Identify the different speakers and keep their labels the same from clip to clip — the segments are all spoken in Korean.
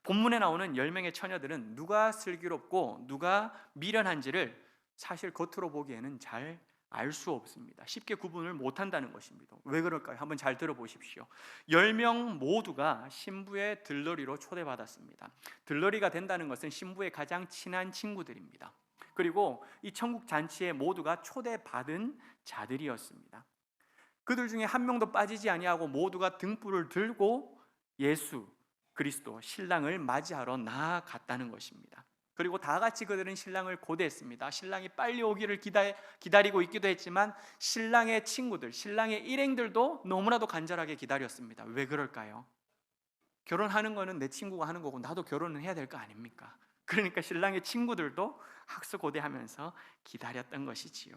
Speaker 1: 본문에 나오는 10명의 처녀들은 누가 슬기롭고 누가 미련한지를 사실 겉으로 보기에는 잘 알 수 없습니다. 쉽게 구분을 못한다는 것입니다. 왜 그럴까요? 한번 잘 들어보십시오. 10명 모두가 신부의 들러리로 초대받았습니다. 들러리가 된다는 것은 신부의 가장 친한 친구들입니다. 그리고 이 천국 잔치에 모두가 초대받은 자들이었습니다. 그들 중에 한 명도 빠지지 아니하고 모두가 등불을 들고 예수 그리스도 신랑을 맞이하러 나아갔다는 것입니다. 그리고 다 같이 그들은 신랑을 고대했습니다. 신랑이 빨리 오기를 기다리고 있기도 했지만 신랑의 친구들, 신랑의 일행들도 너무나도 간절하게 기다렸습니다. 왜 그럴까요? 결혼하는 거는 내 친구가 하는 거고 나도 결혼은 해야 될 거 아닙니까? 그러니까 신랑의 친구들도 학수고대하면서 기다렸던 것이지요.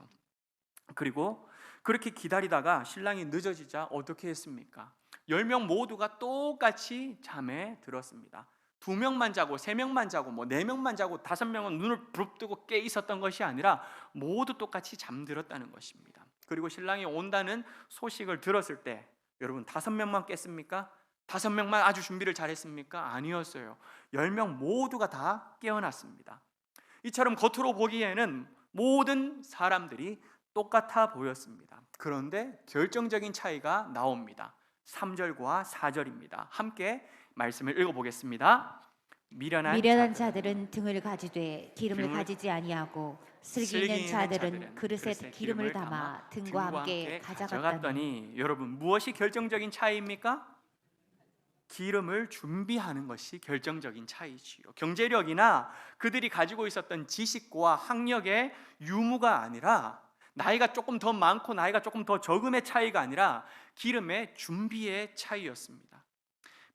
Speaker 1: 그리고 그렇게 기다리다가 신랑이 늦어지자 어떻게 했습니까? 10명 모두가 똑같이 잠에 들었습니다. 2명만 자고 3명만 자고 4명만 자고 5명은 눈을 부릅뜨고 깨 있었던 것이 아니라 모두 똑같이 잠들었다는 것입니다. 그리고 신랑이 온다는 소식을 들었을 때 여러분 5명만 깼습니까? 5명만 아주 준비를 잘했습니까? 아니었어요. 10명 모두가 다 깨어났습니다. 이처럼 겉으로 보기에는 모든 사람들이 똑같아 보였습니다. 그런데 결정적인 차이가 나옵니다. 3절과 4절입니다. 함께 말씀을 읽어보겠습니다.
Speaker 2: 미련한 자들은 등을 가지되 기름을
Speaker 1: 기름을
Speaker 2: 가지지 아니하고 슬기
Speaker 1: 슬기
Speaker 2: 있는
Speaker 1: 있는
Speaker 2: 자들은 그릇에 기름을 담아 등과 함께 가져갔더니
Speaker 1: 가져갔더니 여러분 무엇이 결정적인 차이입니까? 기름을 준비하는 것이 결정적인 차이지요. 경제력이나 그들이 가지고 있었던 지식과 학력의 유무가 아니라 나이가 조금 더 많고 나이가 조금 더 적음의 차이가 아니라 기름의 준비의 차이였습니다.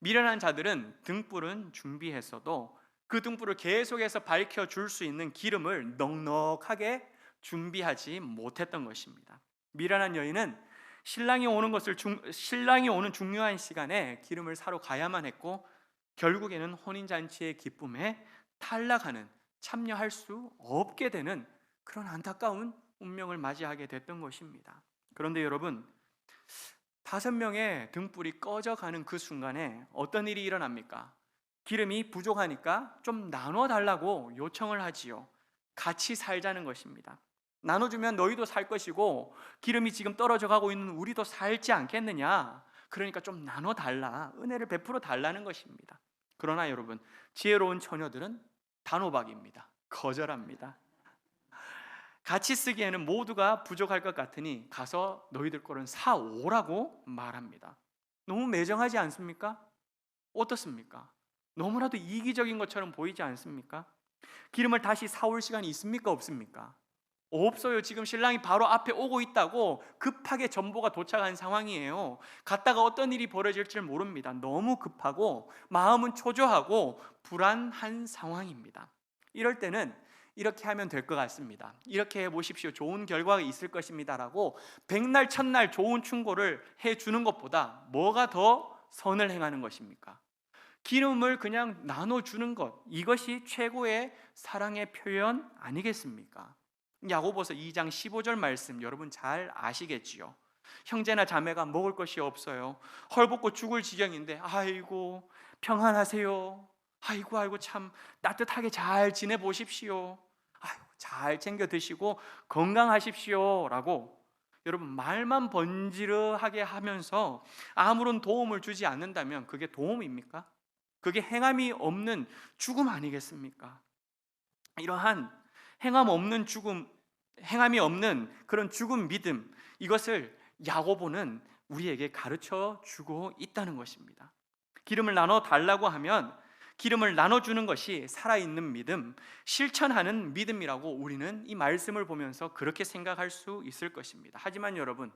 Speaker 1: 미련한 자들은 등불은 준비했어도 그 등불을 계속해서 밝혀줄 수 있는 기름을 넉넉하게 준비하지 못했던 것입니다. 미련한 여인은 신랑이 오는 중요한 시간에 기름을 사러 가야만 했고 결국에는 혼인잔치의 기쁨에 탈락하는, 참여할 수 없게 되는 그런 안타까운 운명을 맞이하게 됐던 것입니다. 그런데 여러분 5명의 등불이 꺼져가는 그 순간에 어떤 일이 일어납니까? 기름이 부족하니까 좀 나눠달라고 요청을 하지요. 같이 살자는 것입니다. 나눠주면 너희도 살 것이고 기름이 지금 떨어져 가고 있는 우리도 살지 않겠느냐. 그러니까 좀 나눠달라, 은혜를 베풀어 달라는 것입니다. 그러나 여러분 지혜로운 처녀들은 단호박입니다. 거절합니다. 같이 쓰기에는 모두가 부족할 것 같으니 가서 너희들 거는 사오라고 말합니다. 너무 매정하지 않습니까? 어떻습니까? 너무나도 이기적인 것처럼 보이지 않습니까? 기름을 다시 사올 시간이 있습니까? 없습니까? 없어요. 지금 신랑이 바로 앞에 오고 있다고 급하게 전보가 도착한 상황이에요. 갔다가 어떤 일이 벌어질지 모릅니다. 너무 급하고 마음은 초조하고 불안한 상황입니다. 이럴 때는 이렇게 하면 될 것 같습니다. 이렇게 해보십시오. 좋은 결과가 있을 것입니다 라고 백날 첫날 좋은 충고를 해주는 것보다 뭐가 더 선을 행하는 것입니까? 기름을 그냥 나눠주는 것, 이것이 최고의 사랑의 표현 아니겠습니까? 야고보서 2장 15절 말씀 여러분 잘 아시겠지요? 형제나 자매가 먹을 것이 없어요. 헐벗고 죽을 지경인데 아이고 평안하세요. 아이고 참 따뜻하게 잘 지내보십시오. 아이고 잘 챙겨 드시고 건강하십시오 라고 여러분 말만 번지르하게 하면서 아무런 도움을 주지 않는다면 그게 도움입니까? 그게 행함이 없는 죽음 아니겠습니까? 이러한 행함이 없는 그런 죽음 믿음, 이것을 야고보는 우리에게 가르쳐 주고 있다는 것입니다. 기름을 나눠 달라고 하면 기름을 나눠주는 것이 살아있는 믿음, 실천하는 믿음이라고 우리는 이 말씀을 보면서 그렇게 생각할 수 있을 것입니다. 하지만 여러분,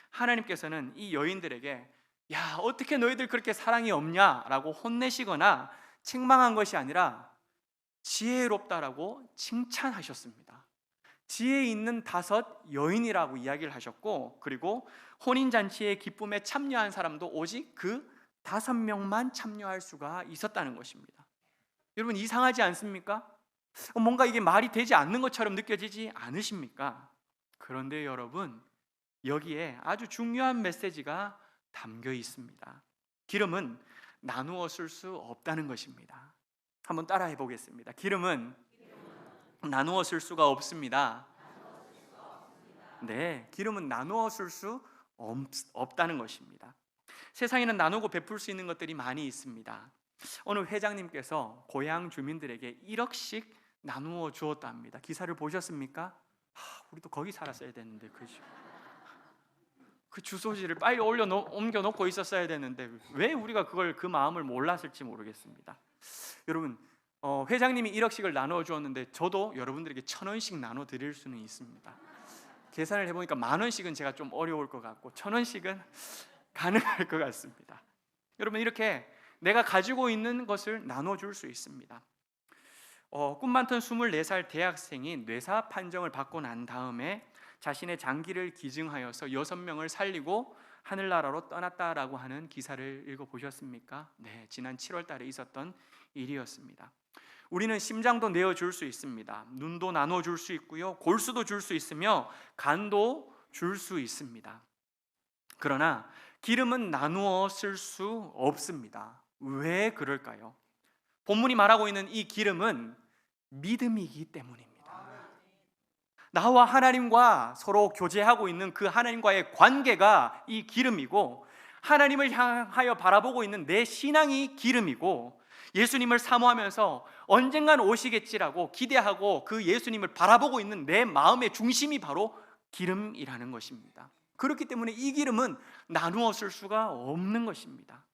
Speaker 1: 하나님께서는 이 여인들에게 야 어떻게 너희들 그렇게 사랑이 없냐라고 혼내시거나 책망한 것이 아니라 지혜롭다라고 칭찬하셨습니다. 지혜 있는 5 여인이라고 이야기를 하셨고, 그리고 혼인잔치의 기쁨에 참여한 사람도 오직 그 5명만 참여할 수가 있었다는 것입니다. 여러분 이상하지 않습니까? 뭔가 이게 말이 되지 않는 것처럼 느껴지지 않으십니까? 그런데 여러분 여기에 아주 중요한 메시지가 담겨 있습니다. 기름은 나누어 쓸 수 없다는 것입니다. 한번 따라해 보겠습니다. 기름은 나누어 쓸 수가 없습니다. 네, 기름은 나누어 쓸 수 없다는 것입니다. 세상에는 나누고 베풀 수 있는 것들이 많이 있습니다. 어느 회장님께서 고향 주민들에게 1억씩 나누어 주었답니다. 기사를 보셨습니까? 우리도 거기 살았어야 되는데 그죠? 그 주소지를 빨리 옮겨 놓고 있었어야 되는데 왜 우리가 그 마음을 몰랐을지 모르겠습니다. 여러분, 회장님이 1억씩을 나눠 주었는데 저도 여러분들에게 1,000원씩 나눠 드릴 수는 있습니다. 계산을 해보니까 10,000원씩은 제가 좀 어려울 것 같고 1,000원씩은 가능할 것 같습니다. 여러분, 이렇게 내가 가지고 있는 것을 나눠줄 수 있습니다. 꿈 많던 24살 대학생이 뇌사 판정을 받고 난 다음에 자신의 장기를 기증하여서 6명을 살리고 하늘나라로 떠났다라고 하는 기사를 읽어보셨습니까? 네, 지난 7월 달에 있었던 일이었습니다. 우리는 심장도 내어줄 수 있습니다. 눈도 나눠줄 수 있고요, 골수도 줄 수 있으며 간도 줄 수 있습니다. 그러나 기름은 나누어 쓸 수 없습니다. 왜 그럴까요? 본문이 말하고 있는 이 기름은 믿음이기 때문입니다. 나와 하나님과 서로 교제하고 있는 그 하나님과의 관계가 이 기름이고, 하나님을 향하여 바라보고 있는 내 신앙이 기름이고, 예수님을 사모하면서 언젠간 오시겠지라고 기대하고 그 예수님을 바라보고 있는 내 마음의 중심이 바로 기름이라는 것입니다. 그렇기 때문에 이 기름은 나누어 쓸 수가 없는 것입니다.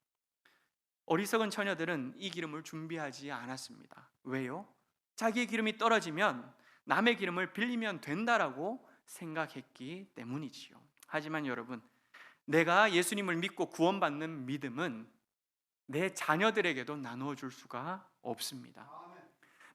Speaker 1: 어리석은 처녀들은 이 기름을 준비하지 않았습니다. 왜요? 자기의 기름이 떨어지면 남의 기름을 빌리면 된다라고 생각했기 때문이지요. 하지만 여러분, 내가 예수님을 믿고 구원받는 믿음은 내 자녀들에게도 나누어 줄 수가 없습니다.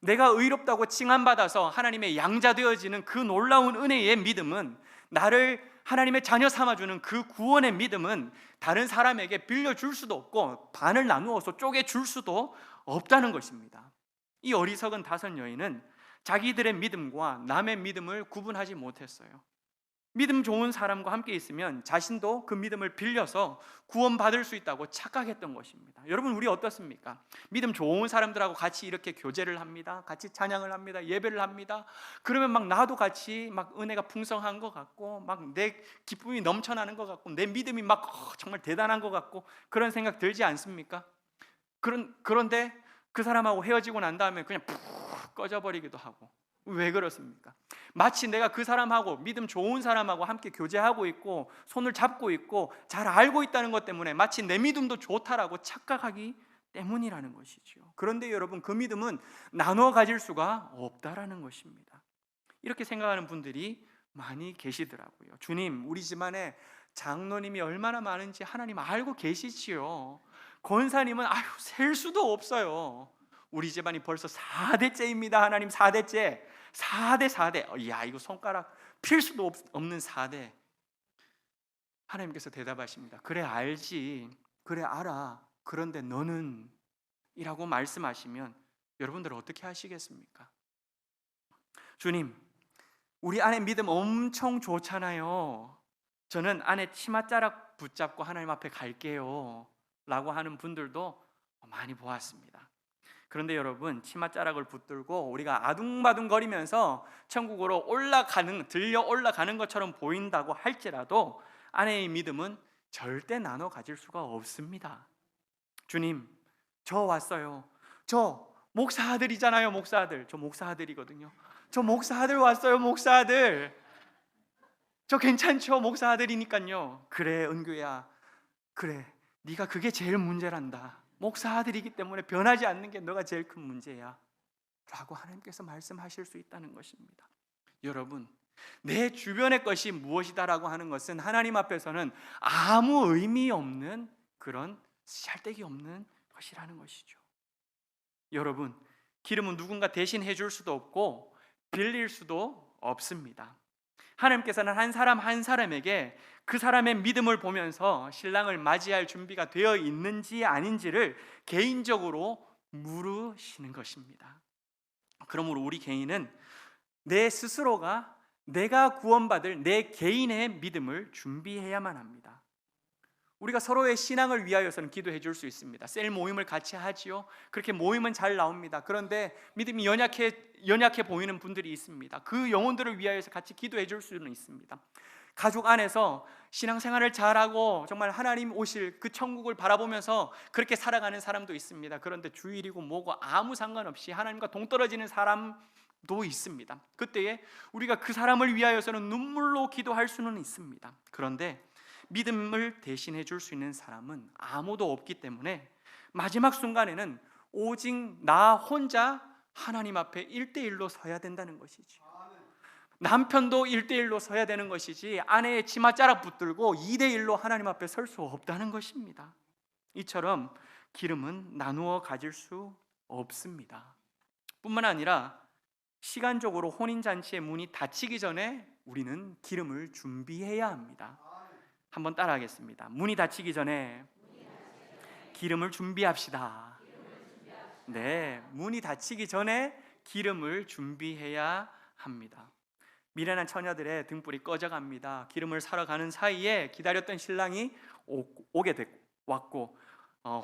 Speaker 1: 내가 의롭다고 칭함받아서 하나님의 양자 되어지는 그 놀라운 은혜의 믿음은, 나를 하나님의 자녀 삼아주는 그 구원의 믿음은 다른 사람에게 빌려줄 수도 없고 반을 나누어서 쪼개줄 수도 없다는 것입니다. 이 어리석은 5 여인은 자기들의 믿음과 남의 믿음을 구분하지 못했어요. 믿음 좋은 사람과 함께 있으면 자신도 그 믿음을 빌려서 구원받을 수 있다고 착각했던 것입니다. 여러분, 우리 어떻습니까? 믿음 좋은 사람들하고 같이 이렇게 교제를 합니다. 같이 찬양을 합니다. 예배를 합니다. 그러면 막 나도 같이 막 은혜가 풍성한 것 같고, 막 내 기쁨이 넘쳐나는 것 같고, 내 믿음이 막 정말 대단한 것 같고, 그런 생각 들지 않습니까? 그런데 그 사람하고 헤어지고 난 다음에 그냥 푹 꺼져버리기도 하고. 왜 그렇습니까? 마치 내가 그 사람하고, 믿음 좋은 사람하고 함께 교제하고 있고 손을 잡고 있고 잘 알고 있다는 것 때문에 마치 내 믿음도 좋다라고 착각하기 때문이라는 것이죠. 그런데 여러분, 그 믿음은 나눠 가질 수가 없다라는 것입니다. 이렇게 생각하는 분들이 많이 계시더라고요. 주님, 우리 집안에 장로님이 얼마나 많은지 하나님 알고 계시지요. 권사님은 셀 수도 없어요. 우리 집안이 벌써 4대째입니다. 하나님, 4대째. 4대. 야, 이거 손가락 필 수도 없는 4대. 하나님께서 대답하십니다. 그래, 알지. 그래, 알아. 그런데 너는? 이라고 말씀하시면 여러분들 어떻게 하시겠습니까? 주님, 우리 아내 믿음 엄청 좋잖아요. 저는 아내 치맛자락 붙잡고 하나님 앞에 갈게요 라고 하는 분들도 많이 보았습니다. 그런데 여러분, 치맛자락을 붙들고 우리가 아둥바둥거리면서 천국으로 들려 올라가는 것처럼 보인다고 할지라도 아내의 믿음은 절대 나눠 가질 수가 없습니다. 주님, 저 왔어요. 저 목사 아들이잖아요. 목사 아들. 저 목사 아들이거든요. 저 목사 아들 왔어요. 목사 아들. 저 괜찮죠? 목사 아들이니까요. 그래, 은규야. 그래, 네가 그게 제일 문제란다. 목사 아들이기 때문에 변하지 않는 게 너가 제일 큰 문제야 라고 하나님께서 말씀하실 수 있다는 것입니다. 여러분, 내 주변의 것이 무엇이다라고 하는 것은 하나님 앞에서는 아무 의미 없는, 그런 쓸데기 없는 것이라는 것이죠. 여러분, 기름은 누군가 대신 해줄 수도 없고 빌릴 수도 없습니다. 하나님께서는 한 사람 한 사람에게 그 사람의 믿음을 보면서 신랑을 맞이할 준비가 되어 있는지 아닌지를 개인적으로 물으시는 것입니다. 그러므로 우리 개인은 내 스스로가 내가 구원받을 내 개인의 믿음을 준비해야만 합니다. 우리가 서로의 신앙을 위하여서는 기도해 줄 수 있습니다. 셀 모임을 같이 하지요. 그렇게 모임은 잘 나옵니다. 그런데 믿음이 연약해 보이는 분들이 있습니다. 그 영혼들을 위하여서 같이 기도해 줄 수는 있습니다. 가족 안에서 신앙생활을 잘하고 정말 하나님 오실 그 천국을 바라보면서 그렇게 살아가는 사람도 있습니다. 그런데 주일이고 뭐고 아무 상관없이 하나님과 동떨어지는 사람도 있습니다. 그때에 우리가 그 사람을 위하여서는 눈물로 기도할 수는 있습니다. 그런데 믿음을 대신해 줄 수 있는 사람은 아무도 없기 때문에 마지막 순간에는 오직 나 혼자 하나님 앞에 1대1로 서야 된다는 것이죠. 남편도 1대1로 서야 되는 것이지 아내의 치맛자락 붙들고 2대1로 하나님 앞에 설 수 없다는 것입니다. 이처럼 기름은 나누어 가질 수 없습니다. 뿐만 아니라 시간적으로 혼인잔치의 문이 닫히기 전에 우리는 기름을 준비해야 합니다. 한번 따라하겠습니다. 문이 닫히기 전에 기름을 준비합시다. 네, 문이 닫히기 전에 기름을 준비해야 합니다. 미련한 처녀들의 등불이 꺼져갑니다. 기름을 사러 가는 사이에 기다렸던 신랑이 왔고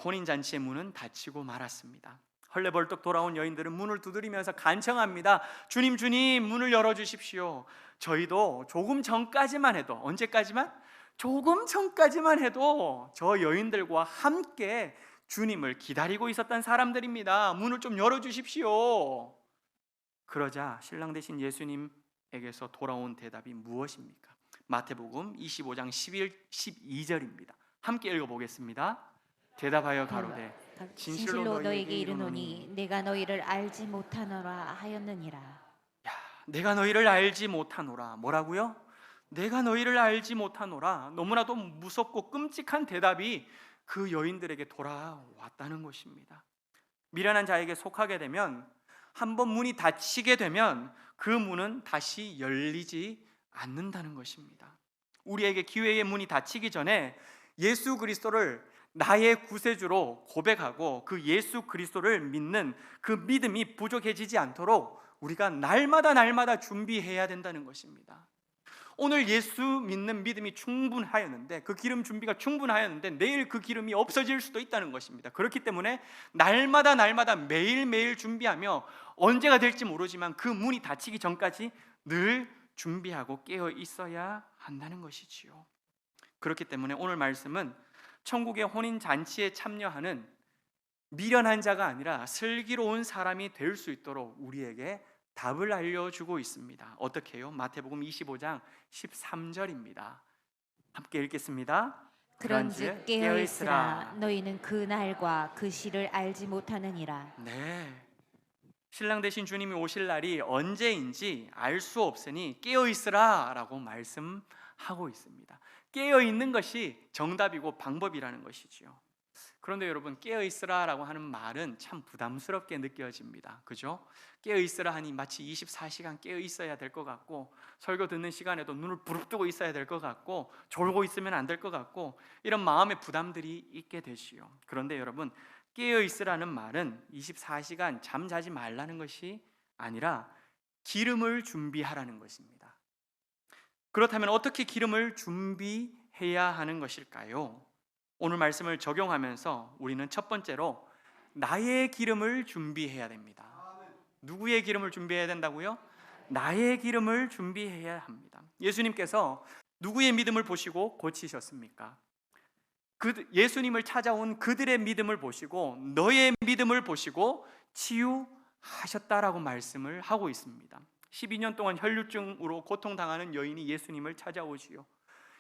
Speaker 1: 혼인잔치의 문은 닫히고 말았습니다. 헐레벌떡 돌아온 여인들은 문을 두드리면서 간청합니다. 주님, 주님, 문을 열어주십시오. 저희도 조금 전까지만 해도, 언제까지만? 조금 전까지만 해도 저 여인들과 함께 주님을 기다리고 있었던 사람들입니다. 문을 좀 열어주십시오. 그러자 신랑 되신 예수님에게서 돌아온 대답이 무엇입니까? 마태복음 25장 12절입니다. 함께 읽어보겠습니다. 대답하여 가로되
Speaker 2: 진실로 너에게 이르노니 내가 너희를 알지 못하노라 하였느니라.
Speaker 1: 내가 너희를 알지 못하노라. 뭐라고요? 내가 너희를 알지 못하노라. 너무나도 무섭고 끔찍한 대답이 그 여인들에게 돌아왔다는 것입니다. 미련한 자에게 속하게 되면, 한번 문이 닫히게 되면 그 문은 다시 열리지 않는다는 것입니다. 우리에게 기회의 문이 닫히기 전에 예수 그리스도를 나의 구세주로 고백하고 그 예수 그리스도를 믿는 그 믿음이 부족해지지 않도록 우리가 날마다 준비해야 된다는 것입니다. 오늘 예수 믿는 믿음이 충분하였는데, 그 기름 준비가 충분하였는데 내일 그 기름이 없어질 수도 있다는 것입니다. 그렇기 때문에 날마다 매일매일 준비하며 언제가 될지 모르지만 그 문이 닫히기 전까지 늘 준비하고 깨어 있어야 한다는 것이지요. 그렇기 때문에 오늘 말씀은 천국의 혼인 잔치에 참여하는 미련한 자가 아니라 슬기로운 사람이 될 수 있도록 우리에게 답을 알려주고 있습니다. 어떻게 해요? 마태복음 25장 13절입니다. 함께 읽겠습니다.
Speaker 2: 그런즉 깨어있으라. 너희는 그 날과 그 시를 알지 못하느니라.
Speaker 1: 네, 신랑 되신 주님이 오실 날이 언제인지 알 수 없으니 깨어있으라 라고 말씀하고 있습니다. 깨어있는 것이 정답이고 방법이라는 것이지요. 그런데 여러분, 깨어있으라 라고 하는 말은 참 부담스럽게 느껴집니다. 그죠? 깨어있으라 하니 마치 24시간 깨어있어야 될 것 같고, 설교 듣는 시간에도 눈을 부릅뜨고 있어야 될 것 같고, 졸고 있으면 안 될 것 같고, 이런 마음의 부담들이 있게 되지요. 그런데 여러분, 깨어있으라는 말은 24시간 잠자지 말라는 것이 아니라 기름을 준비하라는 것입니다. 그렇다면 어떻게 기름을 준비해야 하는 것일까요? 오늘 말씀을 적용하면서 우리는 첫 번째로 나의 기름을 준비해야 됩니다. 누구의 기름을 준비해야 된다고요? 나의 기름을 준비해야 합니다. 예수님께서 누구의 믿음을 보시고 고치셨습니까? 예수님을 찾아온 그들의 믿음을 보시고 너의 믿음을 보시고 치유하셨다라고 말씀을 하고 있습니다. 12년 동안 혈류증으로 고통당하는 여인이 예수님을 찾아오지요.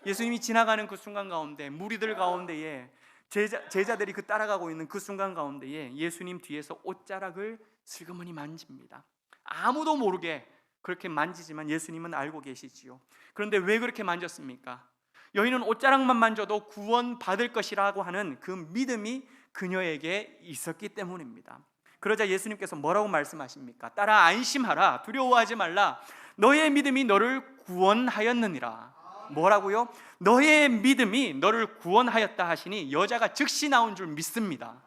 Speaker 1: 예수님이 지나가는 그 순간 가운데, 무리들 가운데에 제자들이 그 따라가고 있는 그 순간 가운데에 예수님 뒤에서 옷자락을 슬그머니 만집니다. 아무도 모르게 그렇게 만지지만 예수님은 알고 계시지요. 그런데 왜 그렇게 만졌습니까? 여인은 옷자락만 만져도 구원받을 것이라고 하는 그 믿음이 그녀에게 있었기 때문입니다. 그러자 예수님께서 뭐라고 말씀하십니까? 따라 안심하라, 두려워하지 말라, 너의 믿음이 너를 구원하였느니라. 뭐라고요? 너의 믿음이 너를 구원하였다 하시니 여자가 즉시 나온 줄 믿습니다.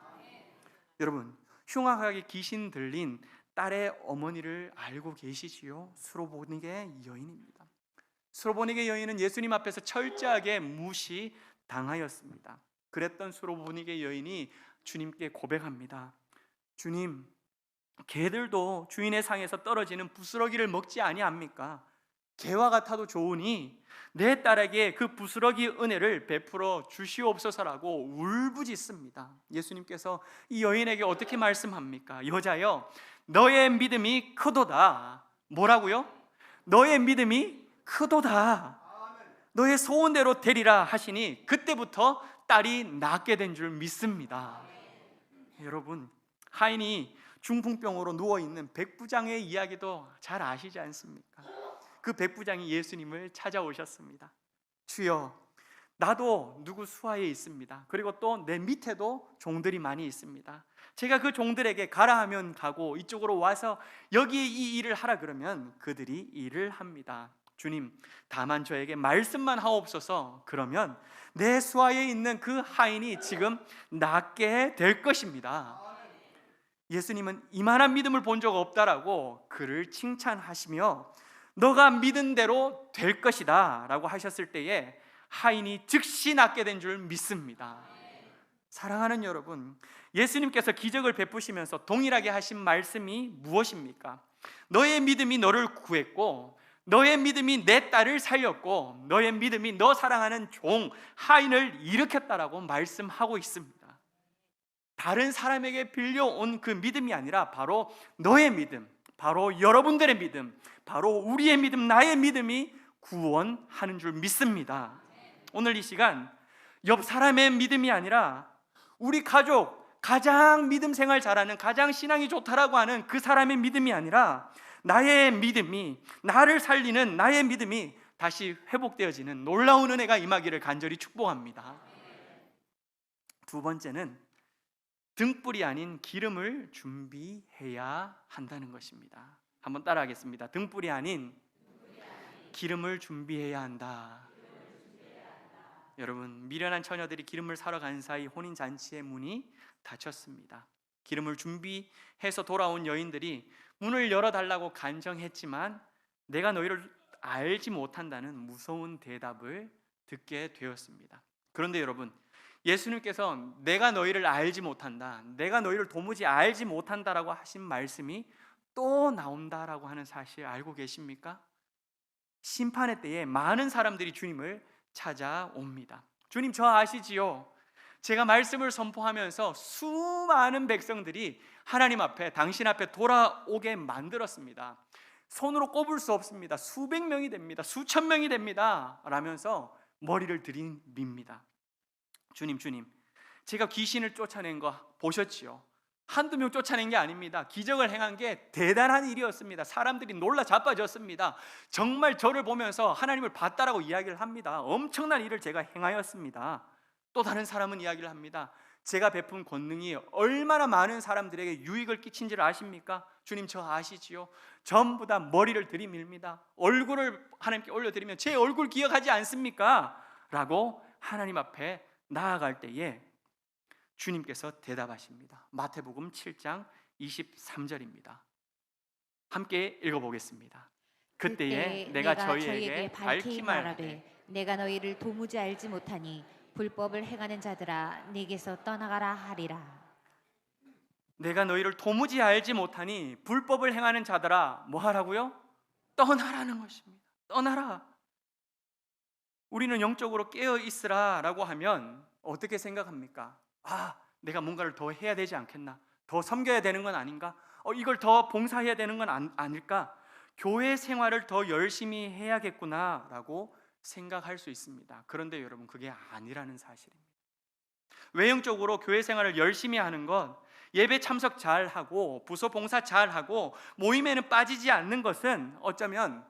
Speaker 1: 여러분, 흉악하게 귀신 들린 딸의 어머니를 알고 계시지요? 수로보니게 여인입니다. 수로보니게 여인은 예수님 앞에서 철저하게 무시, 당하였습니다. 그랬던 수로보니게 여인이 주님께 고백합니다. 주님, 개들도 주인의 상에서 떨어지는 부스러기를 먹지 아니합니까? 개와 같아도 좋으니 내 딸에게 그 부스러기 은혜를 베풀어 주시옵소서라고 울부짖습니다. 예수님께서 이 여인에게 어떻게 말씀합니까? 여자여, 너의 믿음이 크도다. 뭐라고요? 너의 믿음이 크도다. 너의 소원대로 되리라 하시니 그때부터 딸이 낫게 된 줄 믿습니다. 여러분, 하인이 중풍병으로 누워있는 백부장의 이야기도 잘 아시지 않습니까? 그 백부장이 예수님을 찾아오셨습니다. 주여, 나도 누구 수하에 있습니다. 그리고 또 내 밑에도 종들이 많이 있습니다. 제가 그 종들에게 가라 하면 가고 이쪽으로 와서 여기에 이 일을 하라 그러면 그들이 일을 합니다. 주님, 다만 저에게 말씀만 하옵소서. 그러면 내 수하에 있는 그 하인이 지금 낫게 될 것입니다. 예수님은 이만한 믿음을 본 적 없다라고 그를 칭찬하시며 너가 믿은 대로 될 것이다 라고 하셨을 때에 하인이 즉시 낫게 된 줄 믿습니다. 사랑하는 여러분, 예수님께서 기적을 베푸시면서 동일하게 하신 말씀이 무엇입니까? 너의 믿음이 너를 구했고, 너의 믿음이 내 딸을 살렸고, 너의 믿음이 너 사랑하는 종 하인을 일으켰다라고 말씀하고 있습니다. 다른 사람에게 빌려온 그 믿음이 아니라 바로 너의 믿음, 바로 여러분들의 믿음, 바로 우리의 믿음, 나의 믿음이 구원하는 줄 믿습니다. 오늘 이 시간 옆 사람의 믿음이 아니라 우리 가족, 가장 믿음 생활 잘하는, 가장 신앙이 좋다라고 하는 그 사람의 믿음이 아니라 나의 믿음이, 나를 살리는 나의 믿음이 다시 회복되어지는 놀라운 은혜가 임하기를 간절히 축복합니다. 두 번째는 등불이 아닌 기름을 준비해야 한다는 것입니다. 한번 따라하겠습니다. 등불이 아닌 기름을 준비해야 한다. 여러분, 미련한 처녀들이 기름을 사러 간 사이 혼인잔치의 문이 닫혔습니다. 기름을 준비해서 돌아온 여인들이 문을 열어달라고 간청했지만 내가 너희를 알지 못한다는 무서운 대답을 듣게 되었습니다. 그런데 여러분, 예수님께서 내가 너희를 알지 못한다, 내가 너희를 도무지 알지 못한다라고 하신 말씀이 또 나온다라고 하는 사실 알고 계십니까? 심판의 때에 많은 사람들이 주님을 찾아옵니다. 주님, 저 아시지요? 제가 말씀을 선포하면서 수많은 백성들이 하나님 앞에, 당신 앞에 돌아오게 만들었습니다. 손으로 꼽을 수 없습니다. 수백 명이 됩니다. 수천 명이 됩니다 라면서 머리를 들이밉니다. 주님, 제가 귀신을 쫓아낸 거 보셨지요? 한두 명 쫓아낸 게 아닙니다. 기적을 행한 게 대단한 일이었습니다. 사람들이 놀라 자빠졌습니다. 정말 저를 보면서 하나님을 봤다라고 이야기를 합니다. 엄청난 일을 제가 행하였습니다. 또 다른 사람은 이야기를 합니다. 제가 베푼 권능이 얼마나 많은 사람들에게 유익을 끼친지를 아십니까? 주님, 저 아시지요? 전부 다 머리를 들이밉니다. 얼굴을 하나님께 올려드리면 제 얼굴 기억하지 않습니까? 라고 하나님 앞에 나아갈 때에 주님께서 대답하십니다. 마태복음 7장 23절입니다. 함께 읽어보겠습니다. 그때에 내가 저희에게 밝히 말하되
Speaker 2: 내가 너희를 도무지 알지 못하니 불법을 행하는 자들아 네게서 떠나가라 하리라.
Speaker 1: 내가 너희를 도무지 알지 못하니 불법을 행하는 자들아 뭐 하라고요? 떠나라는 것입니다. 떠나라. 우리는 영적으로 깨어 있으라 라고 하면 어떻게 생각합니까? 내가 뭔가를 더 해야 되지 않겠나? 더 섬겨야 되는 건 아닌가? 이걸 더 봉사해야 되는 건 아닐까? 교회 생활을 더 열심히 해야겠구나 라고 생각할 수 있습니다. 그런데 여러분, 그게 아니라는 사실입니다. 외형적으로 교회 생활을 열심히 하는 것, 예배 참석 잘하고 부서 봉사 잘하고 모임에는 빠지지 않는 것은 어쩌면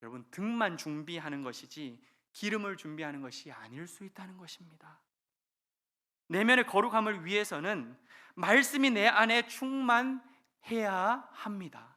Speaker 1: 여러분 등만 준비하는 것이지 기름을 준비하는 것이 아닐 수 있다는 것입니다. 내면의 거룩함을 위해서는 말씀이 내 안에 충만해야 합니다.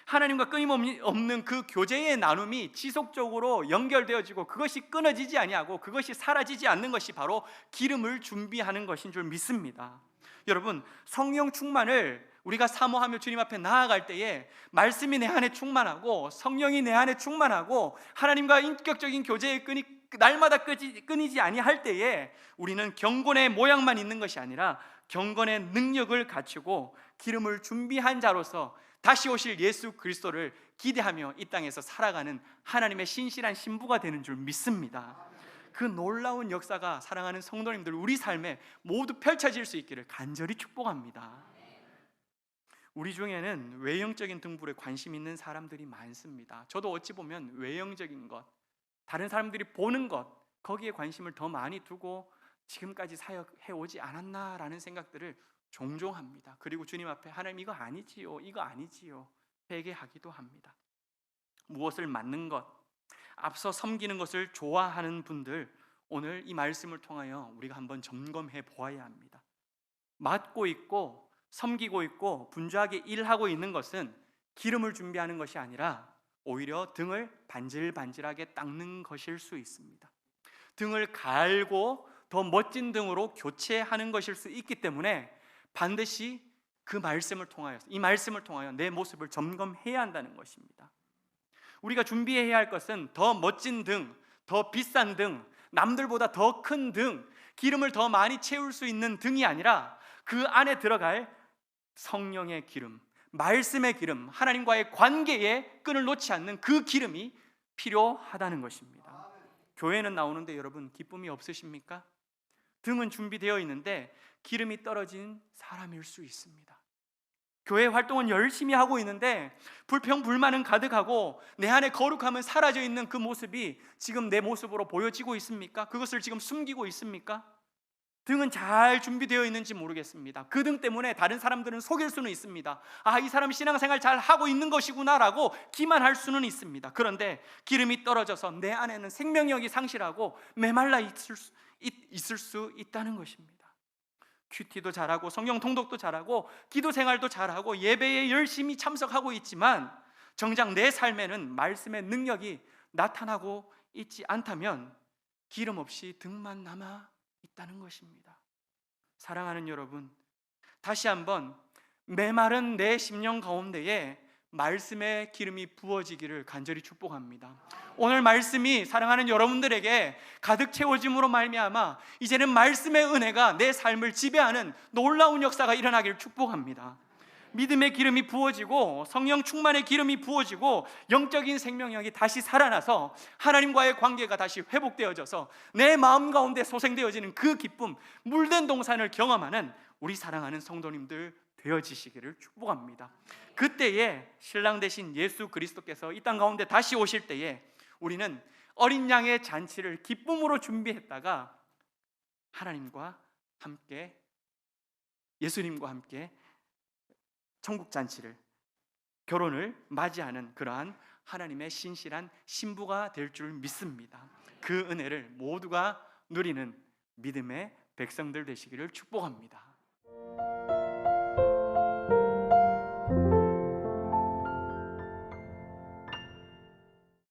Speaker 1: 하나님과 끊임없는 그 교제의 나눔이 지속적으로 연결되어지고 그것이 끊어지지 아니하고 그것이 사라지지 않는 것이 바로 기름을 준비하는 것인 줄 믿습니다. 여러분, 성령 충만을 우리가 사모하며 주님 앞에 나아갈 때에 말씀이 내 안에 충만하고 성령이 내 안에 충만하고 하나님과 인격적인 교제의 끈이 날마다 끊이지 아니할 때에 우리는 경건의 모양만 있는 것이 아니라 경건의 능력을 갖추고 기름을 준비한 자로서 다시 오실 예수 그리스도를 기대하며 이 땅에서 살아가는 하나님의 신실한 신부가 되는 줄 믿습니다. 그 놀라운 역사가 사랑하는 성도님들 우리 삶에 모두 펼쳐질 수 있기를 간절히 축복합니다. 우리 중에는 외형적인 등불에 관심 있는 사람들이 많습니다. 저도 어찌 보면 외형적인 것, 다른 사람들이 보는 것, 거기에 관심을 더 많이 두고 지금까지 사역해 오지 않았나라는 생각들을 종종 합니다. 그리고 주님 앞에 하나님 이거 아니지요, 이거 아니지요 회개하기도 합니다. 무엇을 맡는 것, 앞서 섬기는 것을 좋아하는 분들, 오늘 이 말씀을 통하여 우리가 한번 점검해 보아야 합니다. 맡고 있고 섬기고 있고 분주하게 일하고 있는 것은 기름을 준비하는 것이 아니라 오히려 등을 반질반질하게 닦는 것일 수 있습니다. 등을 갈고 더 멋진 등으로 교체하는 것일 수 있기 때문에 반드시 그 말씀을 통하여, 이 말씀을 통하여 내 모습을 점검해야 한다는 것입니다. 우리가 준비해야 할 것은 더 멋진 등, 더 비싼 등, 남들보다 더 큰 등, 기름을 더 많이 채울 수 있는 등이 아니라 그 안에 들어갈 성령의 기름, 말씀의 기름, 하나님과의 관계에 끈을 놓지 않는 그 기름이 필요하다는 것입니다. 교회는 나오는데 여러분 기쁨이 없으십니까? 등은 준비되어 있는데 기름이 떨어진 사람일 수 있습니다. 교회 활동은 열심히 하고 있는데 불평불만은 가득하고 내 안에 거룩함은 사라져 있는 그 모습이 지금 내 모습으로 보여지고 있습니까? 그것을 지금 숨기고 있습니까? 등은 잘 준비되어 있는지 모르겠습니다. 그 등 때문에 다른 사람들은 속일 수는 있습니다. 아, 이 사람 신앙생활 잘 하고 있는 것이구나 라고 기만할 수는 있습니다. 그런데 기름이 떨어져서 내 안에는 생명력이 상실하고 메말라 있을 수 있다는 것입니다. 큐티도 잘하고 성경 통독도 잘하고 기도 생활도 잘하고 예배에 열심히 참석하고 있지만 정작 내 삶에는 말씀의 능력이 나타나고 있지 않다면 기름 없이 등만 남아 있다는 것입니다. 사랑하는 여러분, 다시 한번 메마른 내 심령 가운데에 말씀의 기름이 부어지기를 간절히 축복합니다. 오늘 말씀이 사랑하는 여러분들에게 가득 채워짐으로 말미암아 이제는 말씀의 은혜가 내 삶을 지배하는 놀라운 역사가 일어나기를 축복합니다. 믿음의 기름이 부어지고 성령 충만의 기름이 부어지고 영적인 생명력이 다시 살아나서 하나님과의 관계가 다시 회복되어져서 내 마음 가운데 소생되어지는 그 기쁨, 물된 동산을 경험하는 우리 사랑하는 성도님들 되어지시기를 축복합니다. 그때에 신랑 되신 예수 그리스도께서 이 땅 가운데 다시 오실 때에 우리는 어린 양의 잔치를 기쁨으로 준비했다가 하나님과 함께, 예수님과 함께 천국 잔치를, 결혼을 맞이하는 그러한 하나님의 신실한 신부가 될 줄 믿습니다. 그 은혜를 모두가 누리는 믿음의 백성들 되시기를 축복합니다.